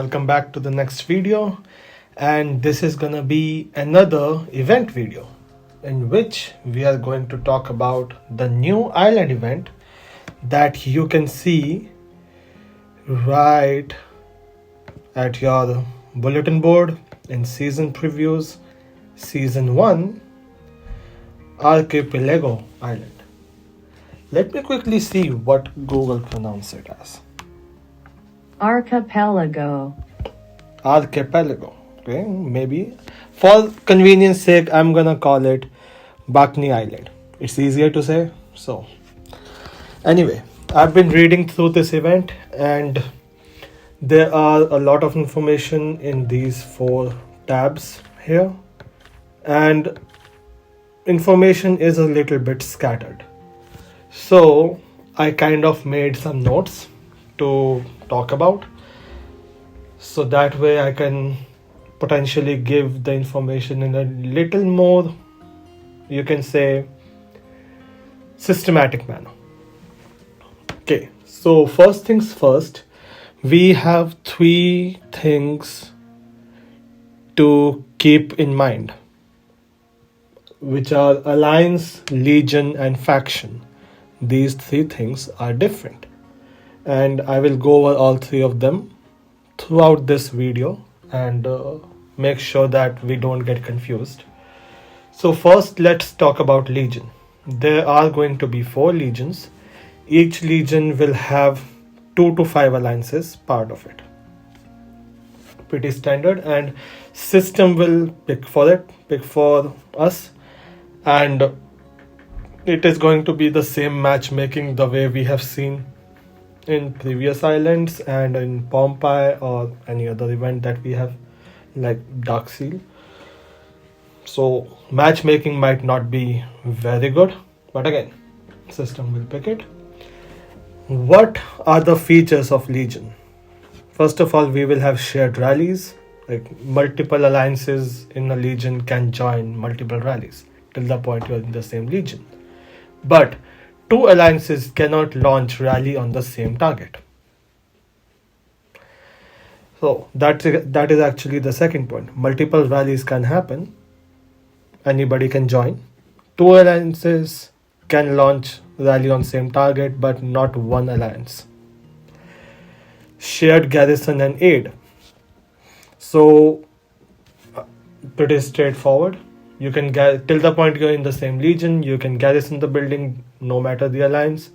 welcome back to the next video, and this is gonna be another event video in which we are going to talk about the new island event that you can see right at your bulletin board in season previews, season 1, Archipelago Island. Let me quickly see what Google pronounced it as. Archipelago. Archipelago. Okay, maybe for convenience sake, I'm gonna call it Bakni Island. It's easier to say. So, anyway, I've been reading through this event, and there are a lot of information in these 4 tabs here, and information is a little bit scattered. So I kind of made some notes to talk about, so that way I can potentially give the information in a little more, you can say, systematic manner. Okay, so first things first, we have 3 things to keep in mind, which are alliance, legion, and faction. These 3 things are different, and I will go over all 3 of them throughout this video and make sure that we don't get confused. So first, let's talk about legion. There are going to be 4 legions. Each legion will have 2 to 5 alliances part of it. Pretty standard, and system will pick for us, and it is going to be the same matchmaking the way we have seen in previous islands and in Pompeii or any other event that we have, like Dark Seal. So matchmaking might not be very good, but again, system will pick it. What are the features of Legion? First of all, we will have shared rallies, like multiple alliances in a Legion can join multiple rallies till the point you're in the same Legion. But 2 alliances cannot launch rally on the same target. So that is actually the second point. Multiple rallies can happen. Anybody can join. 2 alliances can launch rally on same target, but not 1 alliance. Shared garrison and aid. So pretty straightforward. You can till the point you're in the same legion, you can garrison the building no matter the alliance.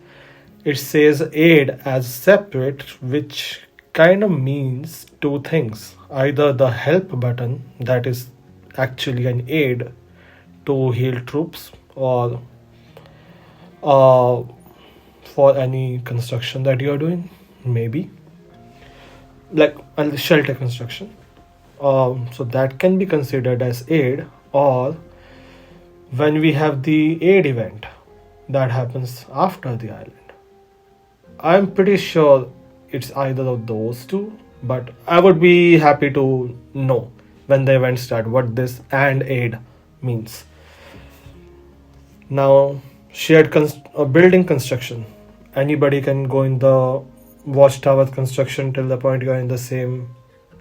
It says aid as separate, which kind of means 2 things. Either the help button, that is actually an aid to heal troops, or for any construction that you're doing, maybe like a shelter construction. So that can be considered as aid. Or when we have the aid event that happens after the island. I'm pretty sure it's either of those 2, but I would be happy to know when the event starts what this and aid means. Now, shared building construction. Anybody can go in the watchtower construction till the point you're in the same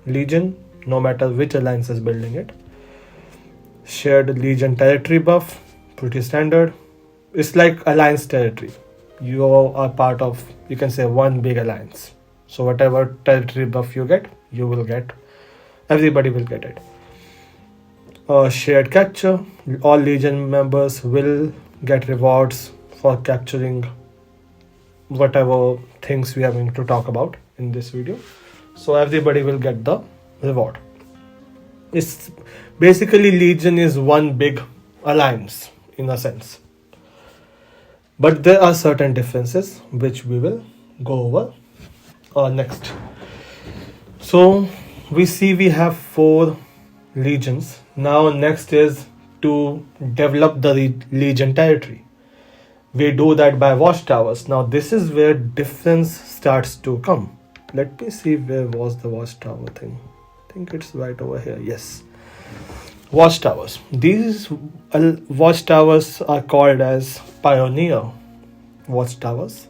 legion, no matter which alliance is building it. Shared legion territory buff, pretty standard. It's like alliance territory. You are part of, you can say, one big alliance. So whatever territory buff you get, you will get. Everybody will get it. Shared capture. All legion members will get rewards for capturing whatever things we are going to talk about in this video. So everybody will get the reward. It's basically Legion is one big alliance in a sense, but there are certain differences which we will go over next. So we have 4 legions. Now next is to develop the legion territory. We do that by watchtowers. Now this is where difference starts to come. Let me see, where was the watchtower thing? I think it's right over here. Yes. Watchtowers. These watchtowers are called as pioneer watchtowers,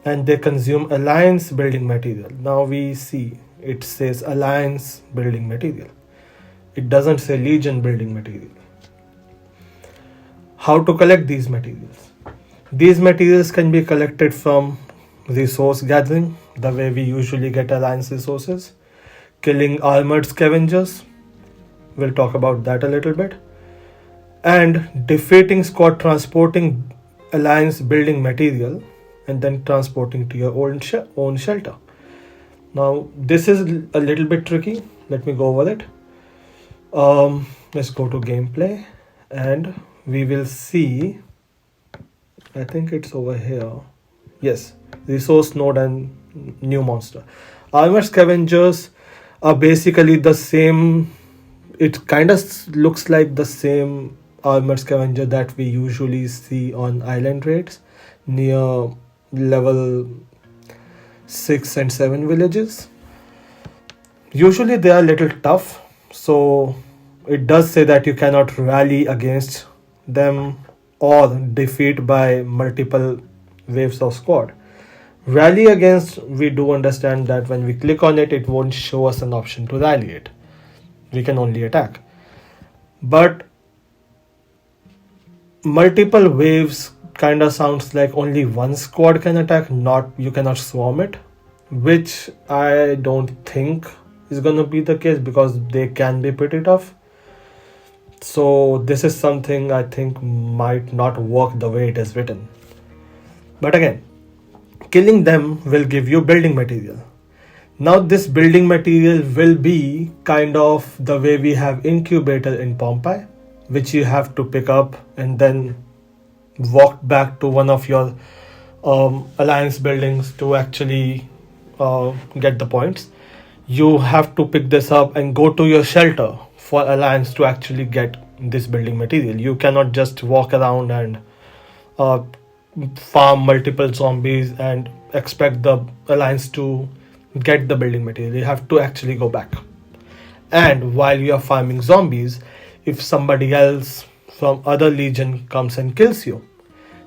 and they consume alliance building material. Now we see it says alliance building material. It doesn't say legion building material. How to collect these materials? These materials can be collected from resource gathering, the way we usually get alliance resources, killing armored scavengers, we'll talk about that a little bit, and defeating squad transporting alliance building material and then transporting to your own shelter. Now, this is a little bit tricky. Let me go over it. Let's go to gameplay and we will see. I think it's over here. Yes, resource node and new monster. Armored scavengers are basically the same. It kind of looks like the same armored scavenger that we usually see on island raids near level 6 and 7 villages. Usually they are a little tough, so it does say that you cannot rally against them or defeat by multiple waves of squad. Rally against, we do understand that when we click on it, it won't show us an option to rally it. We can only attack. But multiple waves kind of sounds like only one squad can attack, not you cannot swarm it, which I don't think is gonna be the case because they can be pretty tough. So this is something I think might not work the way it is written. But again, killing them will give you building material. Now this building material will be kind of the way we have incubator in Pompeii, which you have to pick up and then walk back to one of your alliance buildings to actually get the points. You have to pick this up and go to your shelter for alliance to actually get this building material. You cannot just walk around and farm multiple zombies and expect the alliance to get the building material. You have to actually go back. And while you are farming zombies, if somebody else from other legion comes and kills you,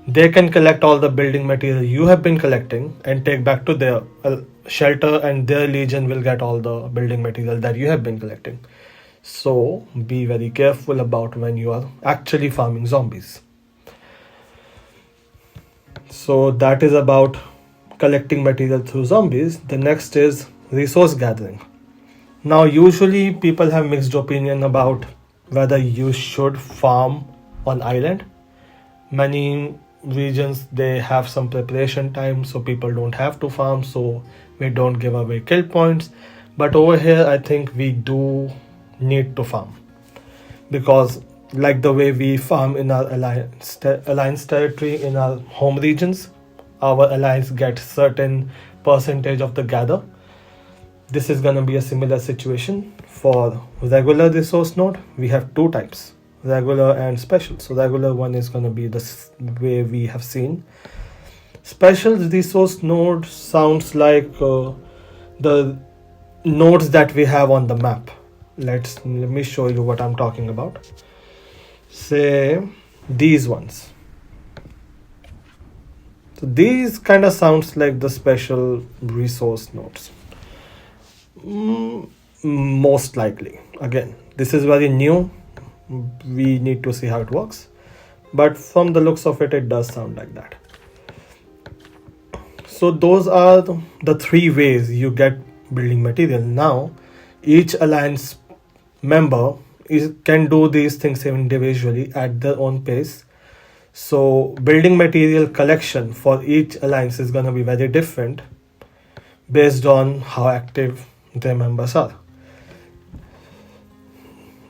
they can collect all the building material you have been collecting and take back to their shelter, and their legion will get all the building material that you have been collecting. So be very careful about when you are actually farming zombies. So that is about collecting material through zombies. The next is resource gathering. Now usually people have mixed opinion about whether you should farm on island. Many regions, they have some preparation time, so people don't have to farm, so we don't give away kill points. But over here I think we do need to farm, because like the way we farm in our alliance territory in our home regions, our alliance gets certain percentage of the gather. This is gonna be a similar situation for regular resource node. We have two types, regular and special. So regular one is gonna be the way we have seen. Special resource node sounds like the nodes that we have on the map. Let me show you what I'm talking about. Say these ones. So these kind of sounds like the special resource nodes. Most likely. Again, this is very new. We need to see how it works. But from the looks of it, it does sound like that. So those are the three ways you get building material. Now, each alliance member can do these things individually at their own pace. So building material collection for each alliance is going to be very different based on how active their members are.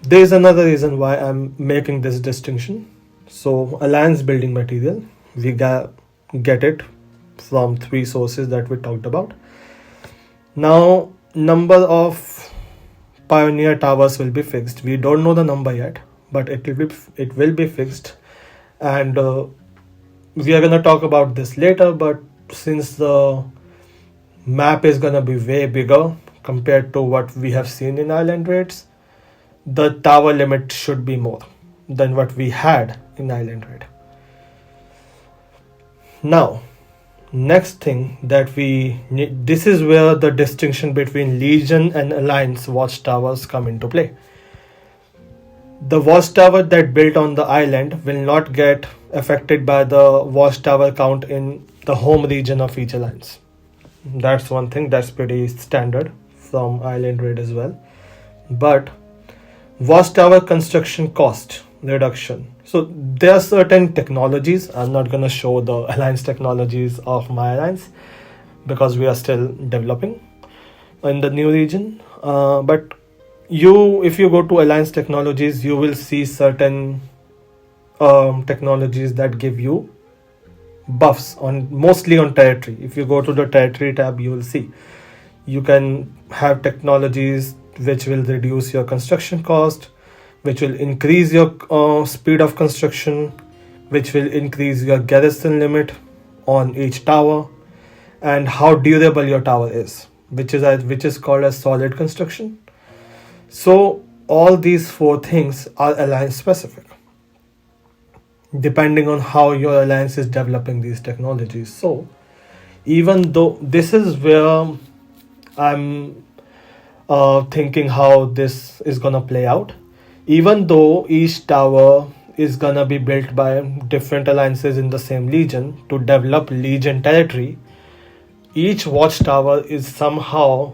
There is another reason why I'm making this distinction. So alliance building material, we get it from three sources that we talked about. Now, number of pioneer towers will be fixed. We don't know the number yet, but it will be fixed, and we are gonna talk about this later. But since the map is gonna be way bigger compared to what we have seen in island raids, the tower limit should be more than what we had in island raid. Now, Next thing that we need, this is where the distinction between Legion and Alliance watchtowers come into play. The watchtower that built on the island will not get affected by the watchtower count in the home region of each alliance. That's one thing that's pretty standard from Island Raid as well. But watchtower construction cost reduction. So there are certain technologies. I'm not gonna show the alliance technologies of my alliance because we are still developing in the new region. But if you go to alliance technologies, you will see certain technologies that give you buffs on mostly on territory. If you go to the territory tab, you will see you can have technologies which will reduce your construction cost, which will increase your speed of construction, which will increase your garrison limit on each tower, and how durable your tower is, which is called as solid construction. So all these four things are alliance specific, depending on how your alliance is developing these technologies. So even though this is where I'm thinking how this is gonna play out, even though each tower is gonna be built by different alliances in the same legion to develop legion territory, each watchtower is somehow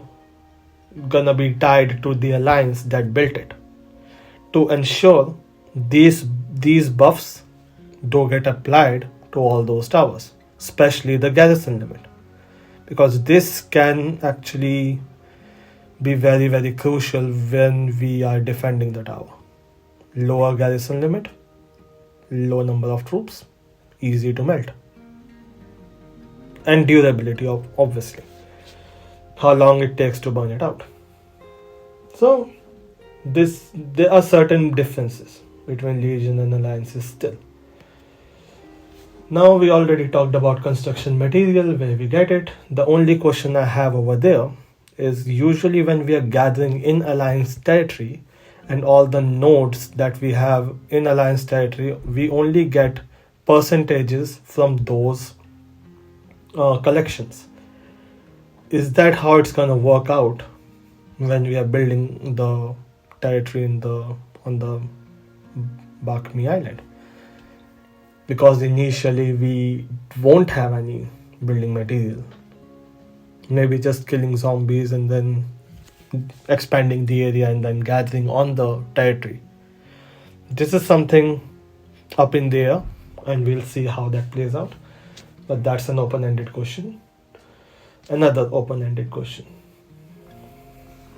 gonna be tied to the alliance that built it to ensure these buffs do get applied to all those towers, especially the garrison limit, because this can actually be very, very crucial when we are defending the tower. Lower garrison limit, low number of troops, easy to melt, and durability of obviously how long it takes to burn it out. So there are certain differences between legion and alliances still. Now we already talked about construction material, where we get it. The only question I have over there is usually when we are gathering in alliance territory and all the nodes that we have in alliance territory, we only get percentages from those collections. Is that how it's gonna work out when we are building the territory on the Bakmi Island? Because initially we won't have any building material. Maybe just killing zombies and then expanding the area and then gathering on the territory. This is something up in the air and we'll see how that plays out. But that's an open-ended question. Another open-ended question.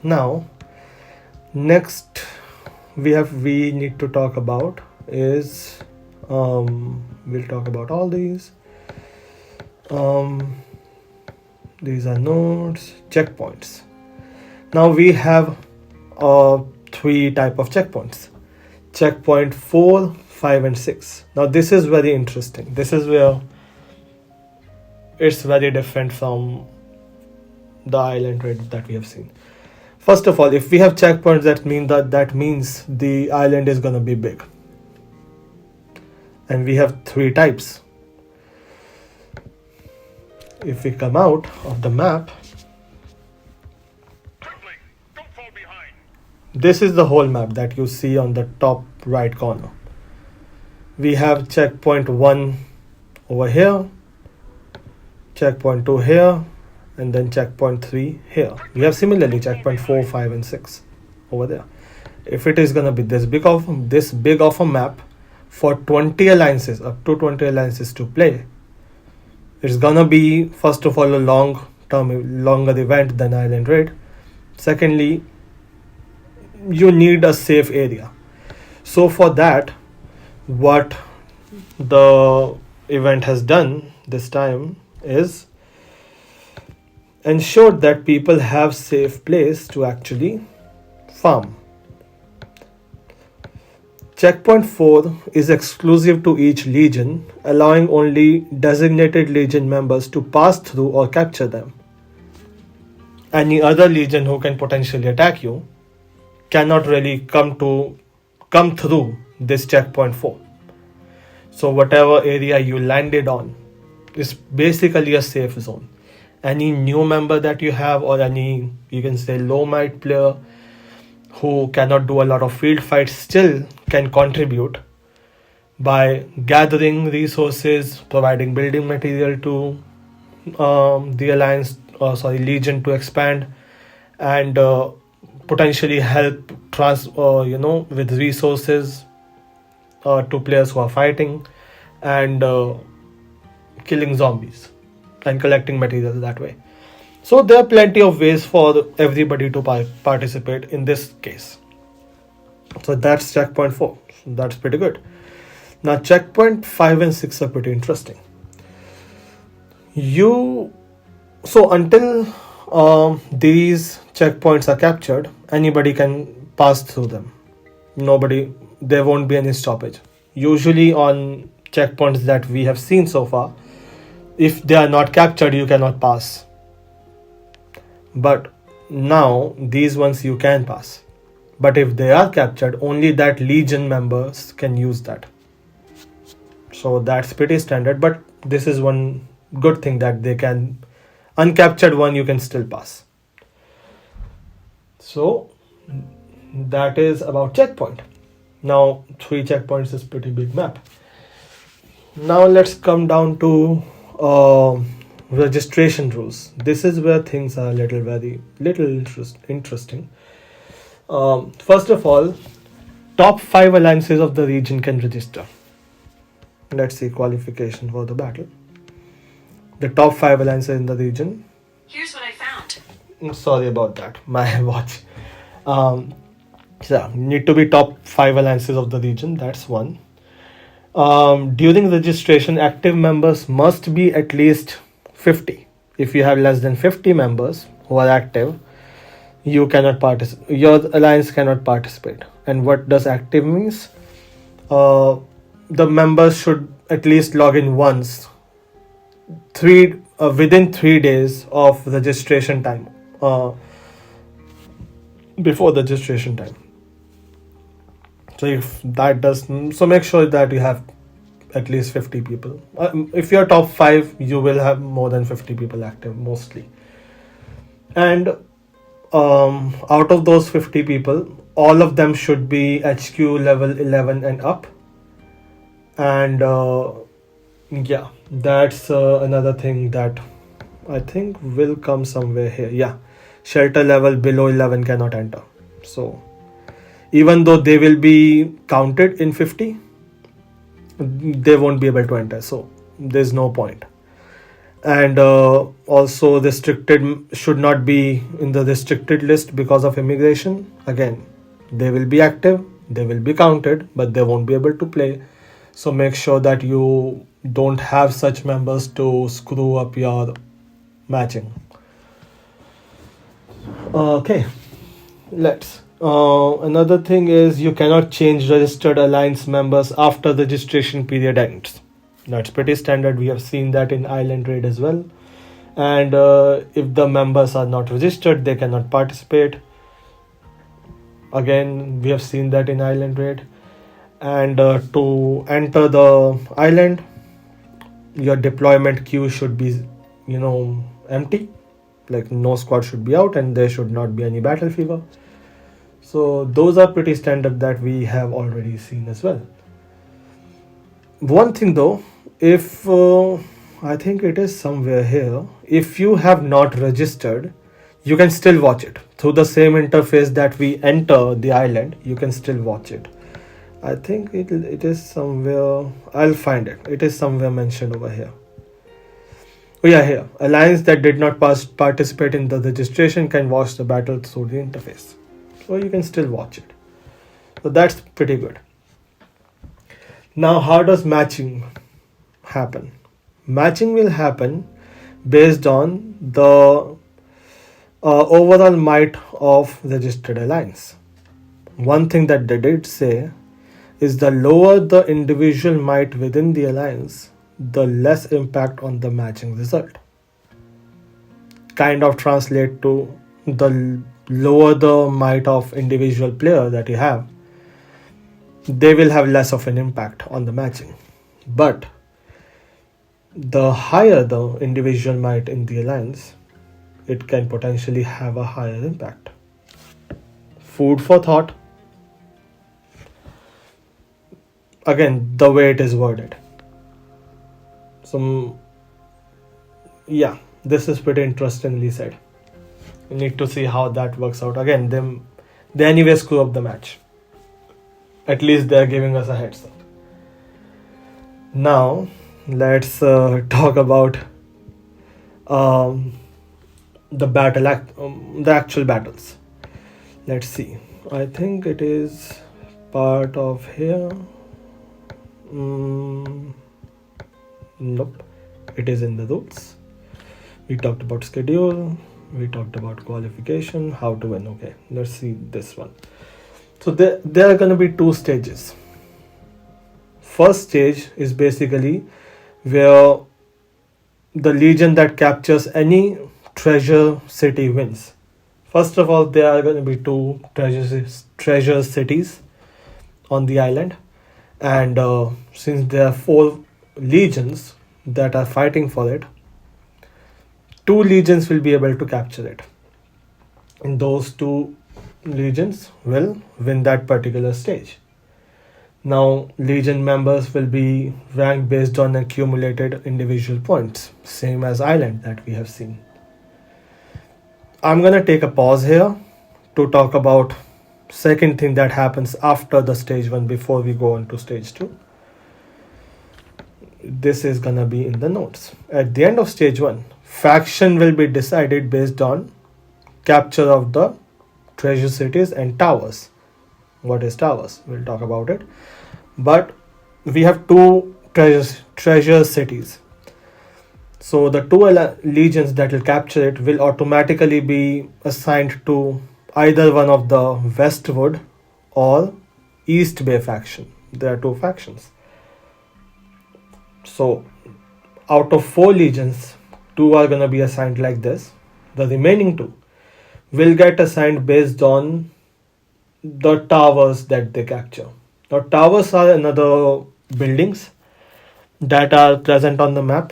Now, next we need to talk about is we'll talk about all these. These are nodes, checkpoints. Now we have 3 type of checkpoints: checkpoint 4, 5, and 6. Now this is very interesting. This is where it's very different from the island raid that we have seen. First of all, if we have checkpoints, that means the island is gonna be big. And we have 3 types. If we come out of the map, this is the whole map that you see on the top right corner. We have checkpoint 1 over here, checkpoint 2 here, and then checkpoint 3 here. We have similarly checkpoint 4, 5, and 6 over there. If it is gonna be this big of a map for 20 alliances, up to 20 alliances to play, it's gonna be, first of all, a longer event than Island Raid. Secondly, you need a safe area. So for that, what the event has done this time is ensure that people have safe place to actually farm. Checkpoint 4 is exclusive to each legion, allowing only designated legion members to pass through or capture them. Any other legion who can potentially attack you cannot really come through this checkpoint 4. So whatever area you landed on, is basically a safe zone. Any new member that you have, or any, you can say, low might player who cannot do a lot of field fights, still can contribute by gathering resources, providing building material to the alliance, legion to expand, and potentially help with resources to players who are fighting, and killing zombies and collecting materials that way. So there are plenty of ways for everybody to participate in this case. So that's checkpoint 4. So that's pretty good. Now checkpoint 5 and 6 are pretty interesting. Until these checkpoints are captured, anybody can pass through them. There won't be any stoppage. Usually on checkpoints that we have seen so far, if they are not captured, you cannot pass. But now these ones you can pass. But if they are captured, only that legion members can use that. So that's pretty standard, but this is one good thing that they can, uncaptured one you can still pass. So that is about checkpoint. Now 3 checkpoints is pretty big map. Now let's come down to registration rules. This is where things are very little interesting. First of all, top 5 alliances of the region can register. Let's see qualification for the battle. The top 5 alliances in the region. Here's what I found. Sorry about that, my watch. Need to be top 5 alliances of the region. That's one. During registration, active members must be at least 50. If you have less than 50 members who are active, you cannot participate. Your alliance cannot participate. And what does active means? The members should at least log in once within 3 days of registration time, before the registration time. So if that does, so make sure that you have at least 50 people. If you're top 5, you will have more than 50 people active mostly. And out of those 50 people, all of them should be HQ level 11 and up. And that's another thing that I think will come somewhere here. Shelter level below 11 cannot enter. So even though they will be counted in 50, they won't be able to enter. So there's no point. And also restricted should not be in the restricted list because of immigration. Again, they will be active, they will be counted, but they won't be able to play. So make sure that you don't have such members to screw up your matching. Okay, let's. Another thing is you cannot change registered alliance members after the registration period ends. That's pretty standard. We have seen that in Island Raid as well. And if the members are not registered, they cannot participate. Again, we have seen that in Island Raid. And to enter the island, your deployment queue should be, empty. Like no squad should be out, and there should not be any battle fever. So those are pretty standard that we have already seen as well. One thing though, if I think it is somewhere here, if you have not registered, you can still watch it through the same interface that we enter the island. You can still watch it. I think it is somewhere. I'll find it. It is somewhere mentioned over here. Oh yeah, here. Alliance that did not participate in the registration can watch the battle through the interface. So you can still watch it. So that's pretty good. Now, how does matching happen? Matching will happen based on the overall might of registered alliance. One thing that they did say is the lower the individual might within the alliance, the less impact on the matching result. Kind of translate to the lower the might of individual player that you have, they will have less of an impact on the matching. But the higher the individual might in the alliance, it can potentially have a higher impact. Food for thought. Again, the way it is worded. Yeah, this is pretty interestingly said. You need to see how that works out. Again, they anyway screw up the match. At least they're giving us a heads up. Now, let's talk about the actual battles. Let's see. I think it is part of here. Nope. It is in the rules. We talked about schedule. We talked about qualification, how to win. Okay, let's see this one. So there are going to be two stages. First stage is basically where the legion that captures any treasure city wins. First of all, there are going to be two treasure cities on the island, and since there are 4 legions that are fighting for it, 2 legions will be able to capture it, and those 2 legions will win that particular stage. Now, legion members will be ranked based on accumulated individual points, same as island that we have seen. I'm gonna take a pause here to talk about second thing that happens after the stage 1 before we go on to stage 2. This is gonna be in the notes. At the end of stage 1, faction will be decided based on capture of the treasure cities and towers. What is towers? We'll talk about it. But we have 2 treasure cities. So the 2 legions that will capture it will automatically be assigned to either one of the Westwood or East Bay faction. There are 2 factions. So out of 4 legions, 2 are going to be assigned like this. The remaining 2 will get assigned based on the towers that they capture. Now, towers are another buildings that are present on the map,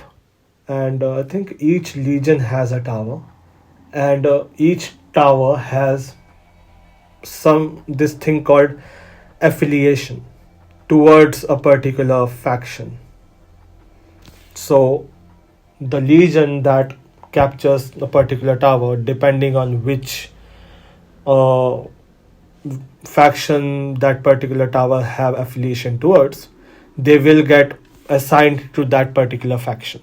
and I think each legion has a tower, and each tower has this thing called affiliation towards a particular faction. So the legion that captures a particular tower, depending on which faction that particular tower have affiliation towards, they will get assigned to that particular faction.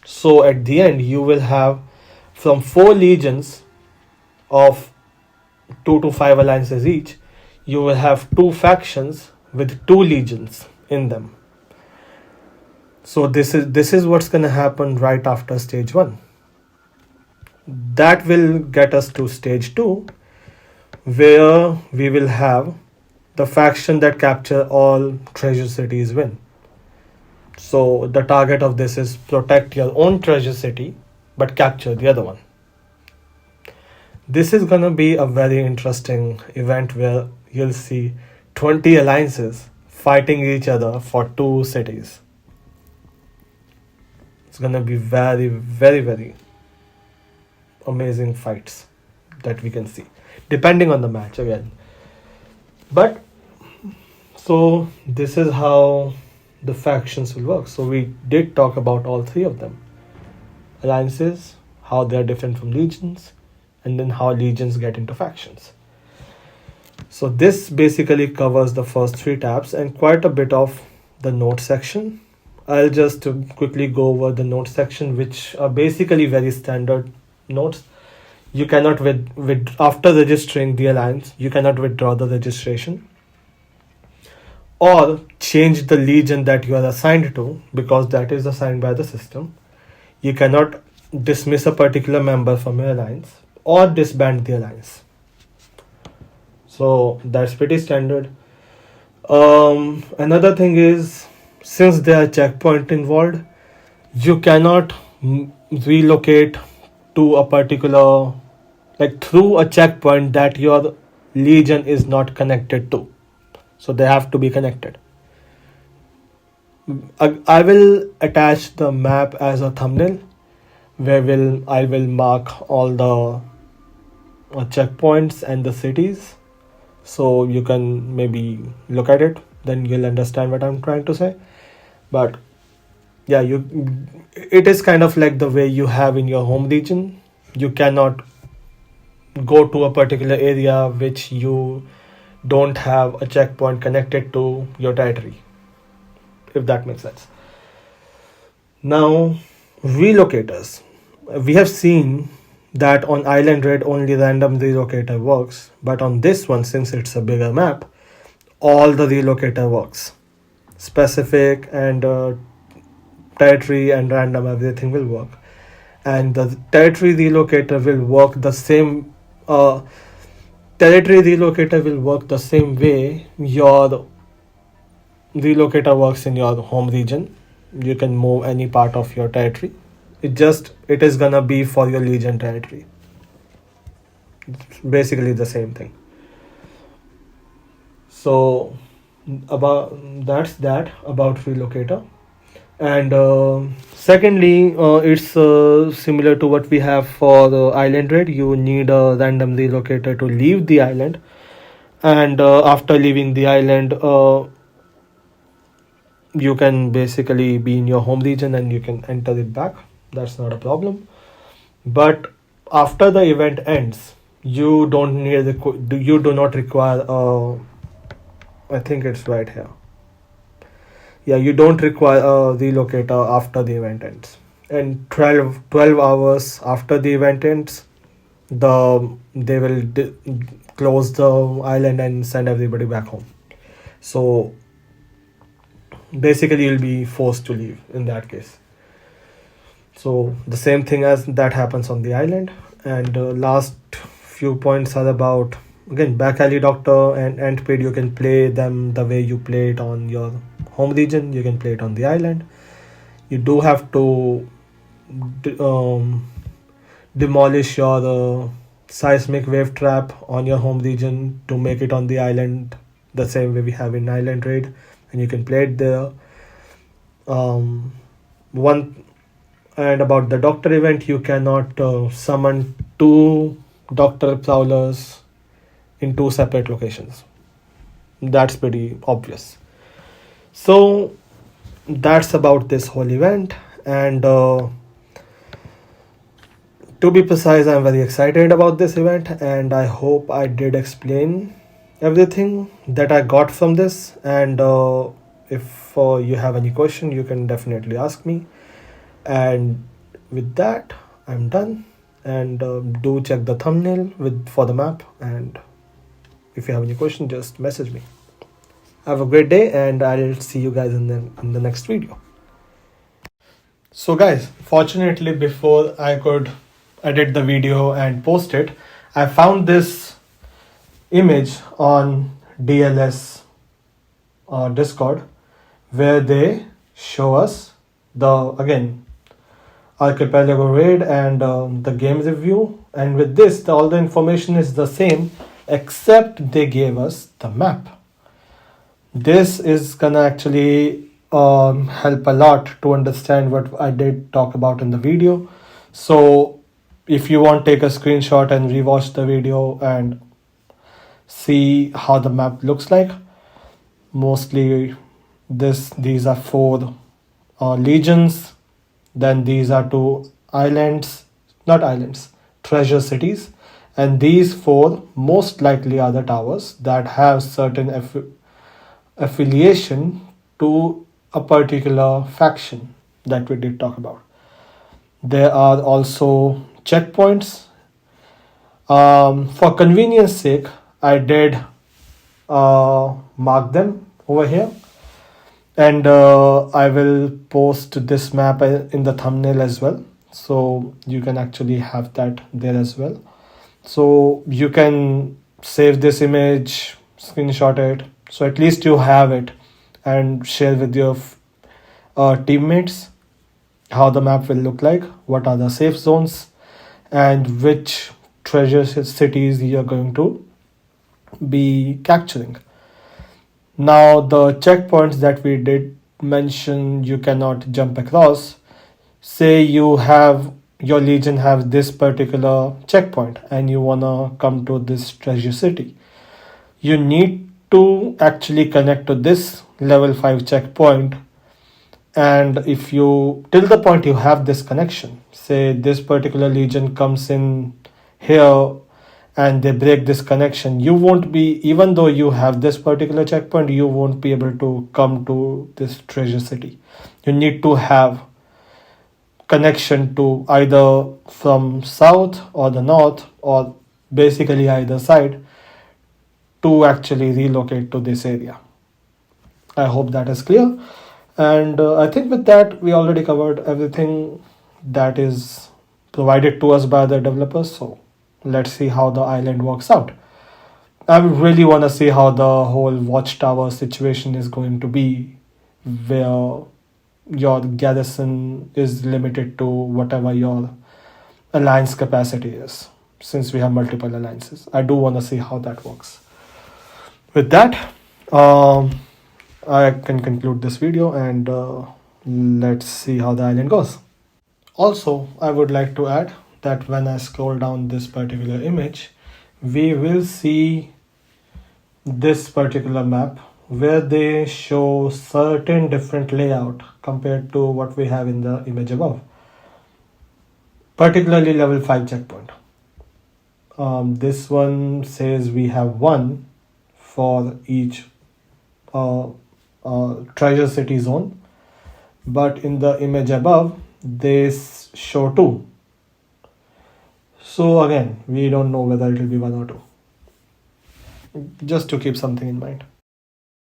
So at the end, you will have from 4 legions of 2 to 5 alliances each, you will have 2 factions with 2 legions in them. So this is what's going to happen right after stage 1. That will get us to stage 2, where we will have the faction that capture all treasure cities win. So the target of this is protect your own treasure city but capture the other one. This is going to be a very interesting event where you'll see 20 alliances fighting each other for 2 cities. It's going to be very, very, very amazing fights that we can see, depending on the match again. But so this is how the factions will work. So we did talk about all 3 of them: alliances, how they are different from legions, and then how legions get into factions. So this basically covers the first 3 tabs and quite a bit of the note section. I'll just quickly go over the note section, which are basically very standard notes. You cannot after registering the alliance, you cannot withdraw the registration or change the legion that you are assigned to, because that is assigned by the system. You cannot dismiss a particular member from your alliance or disband the alliance. So that's pretty standard. Another thing is, since there are checkpoints involved, you cannot relocate to a particular, like through a checkpoint that your legion is not connected to. So they have to be connected. I will attach the map as a thumbnail where I will mark all the checkpoints and the cities, so you can maybe look at it, then you'll understand what I'm trying to say. But yeah, it is kind of like the way you have in your home region. You cannot go to a particular area which you don't have a checkpoint connected to your territory, if that makes sense. Now, relocators. We have seen that on Island Red only random relocator works, but on this one, since it's a bigger map, all the relocator works. Specific and territory and random, everything will work. And the territory relocator will work the same. Territory relocator will work the same way your relocator works in your home region. You can move any part of your territory. It is gonna be for your legion territory. It's basically the same thing. So about that about relocator. And secondly, it's similar to what we have for the island raid. You need a random relocator to leave the island, and after leaving the island, you can basically be in your home region and you can enter it back. That's not a problem. But after the event ends, you don't need you do not require I think it's right here. Yeah, you don't require a relocator after the event ends. And 12 hours after the event ends, they will close the island and send everybody back home. So basically, you'll be forced to leave in that case. So the same thing as that happens on the island. And last few points are about, again, back alley doctor and Antpid. You can play them the way you play it on your home region. You can play it on the island. You do have to demolish your seismic wave trap on your home region to make it on the island the same way we have in Island Raid, and you can play it there. One and about the doctor event, you cannot summon two doctor prowlers in two separate locations. That's pretty obvious. So that's about this whole event, and to be precise, I'm very excited about this event, and I hope I did explain everything that I got from this. And if you have any question, you can definitely ask me. And with that, I'm done. And do check the thumbnail for the map. And if you have any question, just message me. Have a great day, and I'll see you guys in the next video. So guys, fortunately, before I could edit the video and post it, I found this image on DLS Discord, where they show us again Archipelago raid and the game review, and with this all the information is the same except they gave us the map. This is gonna actually help a lot to understand what I did talk about in the video. So if you want, take a screenshot and rewatch the video and see how the map looks like. Mostly these are 4 legions, then these are 2 treasure cities, and these 4 most likely are the towers that have certain affiliation to a particular faction that we did talk about. There are also checkpoints. For convenience sake, I did mark them over here, and I will post this map in the thumbnail as well, so you can actually have that there as well. So you can save this image, screenshot it, so at least you have it, and share with your teammates how the map will look like, what are the safe zones, and which treasure cities you are going to be capturing. Now the checkpoints that we did mention you cannot jump across. Say you have your legion have this particular checkpoint and you wanna come to this treasure city. You need to actually connect to this level 5 checkpoint, and if you till the point you have this connection, say this particular legion comes in here and they break this connection, you won't be, even though you have this particular checkpoint, you won't be able to come to this treasure city. You need to have connection to either from south or the north, or basically either side, to actually relocate to this area. I hope that is clear. And I think with that, we already covered everything that is provided to us by the developers. So let's see how the island works out. I really want to see how the whole watchtower situation is going to be, where your garrison is limited to whatever your alliance capacity is, since we have multiple alliances. I do want to see how that works. With that, I can conclude this video, and let's see how the island goes. Also, I would like to add that when I scroll down this particular image, we will see this particular map where they show certain different layout compared to what we have in the image above, particularly level 5 checkpoint. This one says we have one for each treasure city zone, but in the image above they show two. So again, we don't know whether it will be one or two, just to keep something in mind.